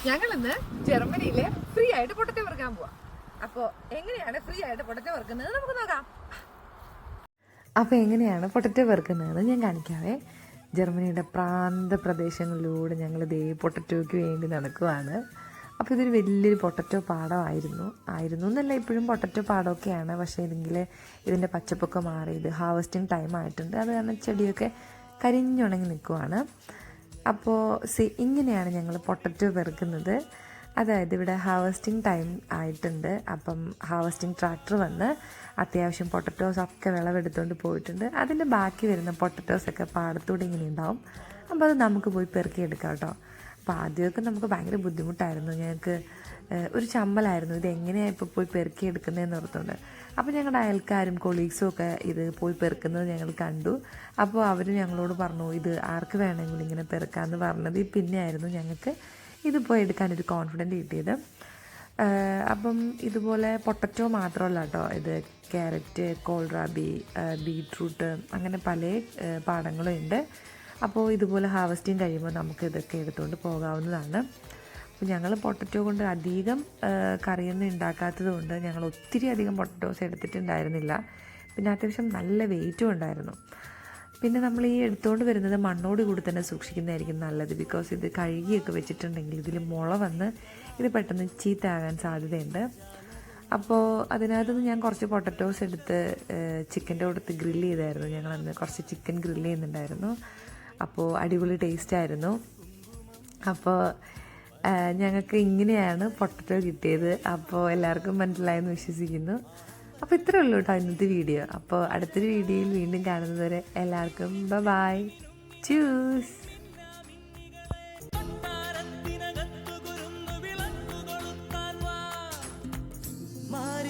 ഞങ്ങളിന്ന് ജർമ്മനിയിലെ ഫ്രീ ആയിട്ട് പൊട്ടറ്റോ വറുക്കാൻ പോവാം. അപ്പോൾ എങ്ങനെയാണ് ഫ്രീ ആയിട്ട് പൊട്ടറ്റോ വറുക്കുന്നത് നമുക്ക് നോക്കാം. അപ്പോൾ എങ്ങനെയാണ് പൊട്ടറ്റോ വറുക്കുന്നതെന്ന് ഞാൻ കാണിക്കാവേ. ജർമ്മനിയുടെ പ്രാന്ത പ്രദേശങ്ങളിലൂടെ ഞങ്ങൾ ദേ പൊട്ടറ്റോയ്ക്ക് വേണ്ടി നടക്കുവാണ്. അപ്പോൾ ഇതൊരു വലിയൊരു പൊട്ടറ്റോ പാടമായിരുന്നു എന്നല്ല, ഇപ്പോഴും പൊട്ടറ്റോ പാടമൊക്കെയാണ്. പക്ഷേ എങ്കിൽ ഇതിൻ്റെ പച്ചപ്പൊക്കെ മാറി ഇത് ഹാർവസ്റ്റിംഗ് ടൈം ആയിട്ടുണ്ട്. അത് കാരണം ചെടിയൊക്കെ കരിഞ്ഞുണങ്ങി നിൽക്കുവാണ്. അപ്പോൾ ഇങ്ങനെയാണ് ഞങ്ങൾ പൊട്ടറ്റോ പെറുക്കുന്നത്. അതായത് ഇവിടെ ഹാർവസ്റ്റിംഗ് ടൈം ആയിട്ടുണ്ട്. അപ്പം ഹാർവസ്റ്റിംഗ് ട്രാക്ടർ വന്ന് അത്യാവശ്യം പൊട്ടറ്റോസ് ഒക്കെ വിളവെടുത്തുകൊണ്ട് പോയിട്ടുണ്ട്. അതിൻ്റെ ബാക്കി വരുന്ന പൊട്ടറ്റോസൊക്കെ പാടത്തൂടെ ഇങ്ങനെ ഉണ്ടാവും. അപ്പോൾ അത് നമുക്ക് പോയി പെറുക്കിയെടുക്കാം കേട്ടോ. അപ്പോൾ ആദ്യമൊക്കെ നമുക്ക് ഭയങ്കര ബുദ്ധിമുട്ടായിരുന്നു. ഞങ്ങൾക്ക് ഒരു ചമ്മലായിരുന്നു ഇത് എങ്ങനെയാണ് ഇപ്പോൾ പോയി പെറുക്കിയെടുക്കുന്നതെന്ന് ഓർത്തുകൊണ്ട്. അപ്പോൾ ഞങ്ങളുടെ അയൽക്കാരും കൊളീഗ്സും ഒക്കെ ഇത് പോയി പെറുക്കുന്നത് ഞങ്ങൾ കണ്ടു. അപ്പോൾ അവർ ഞങ്ങളോട് പറഞ്ഞു ഇത് ആർക്ക് വേണമെങ്കിലും ഇങ്ങനെ പെറുക്കാമെന്ന് പറഞ്ഞത്. പിന്നെ ആയിരുന്നു ഞങ്ങൾക്ക് ഇത് പോയി എടുക്കാനൊരു കോൺഫിഡൻറ്റ് കിട്ടിയത്. അപ്പം ഇതുപോലെ പൊട്ടറ്റോ മാത്രമല്ല കേട്ടോ, ഇത് ക്യാരറ്റ്, കോൾറാബി, ബീട്രൂട്ട് അങ്ങനെ പല പാടങ്ങളും ഉണ്ട്. അപ്പോൾ ഇതുപോലെ ഹാർവസ്റ്റിംഗ് കഴിയുമ്പോൾ നമുക്ക് ഇതൊക്കെ എടുത്തുകൊണ്ട് പോകാവുന്നതാണ്. അപ്പോൾ ഞങ്ങൾ പൊട്ടറ്റോ കൊണ്ട് അധികം കറിയൊന്നും ഉണ്ടാക്കാത്തത് കൊണ്ട് ഞങ്ങൾ ഒത്തിരി അധികം പൊട്ടറ്റോസ് എടുത്തിട്ടുണ്ടായിരുന്നില്ല. പിന്നെ അത്യാവശ്യം നല്ല വെയിറ്റും ഉണ്ടായിരുന്നു. പിന്നെ നമ്മൾ ഈ എടുത്തുകൊണ്ട് വരുന്നത് മണ്ണോട് കൂടി തന്നെ സൂക്ഷിക്കുന്നതായിരിക്കും നല്ലത്. ബിക്കോസ് ഇത് കഴുകിയൊക്കെ വെച്ചിട്ടുണ്ടെങ്കിൽ ഇതിൽ മുള വന്ന് ഇത് പെട്ടെന്ന് ചീത്തയാകാൻ സാധ്യതയുണ്ട്. അപ്പോൾ അതിനകത്തുനിന്ന് ഞാൻ കുറച്ച് പൊട്ടറ്റോസ് എടുത്ത് ചിക്കൻ്റെ കൊടുത്ത് ഗ്രില്ല് ചെയ്തായിരുന്നു. ഞങ്ങളന്ന് കുറച്ച് ചിക്കൻ ഗ്രില്ല് ചെയ്യുന്നുണ്ടായിരുന്നു. അപ്പോൾ അടിപൊളി ടേസ്റ്റായിരുന്നു. അപ്പോൾ ഞങ്ങൾക്ക് ഇങ്ങനെയാണ് പൊട്ടറ്റോ കിട്ടിയത്. അപ്പോൾ എല്ലാവർക്കും മനസ്സിലായെന്ന് വിശ്വസിക്കുന്നു. അപ്പോൾ ഇത്രയേ ഉള്ളൂ കേട്ടോ ഇന്നത്തെ വീഡിയോ. അപ്പോൾ അടുത്തൊരു വീഡിയോയിൽ വീണ്ടും കാണുന്നത് വരെ എല്ലാവർക്കും ബൈ, ചൂസ്.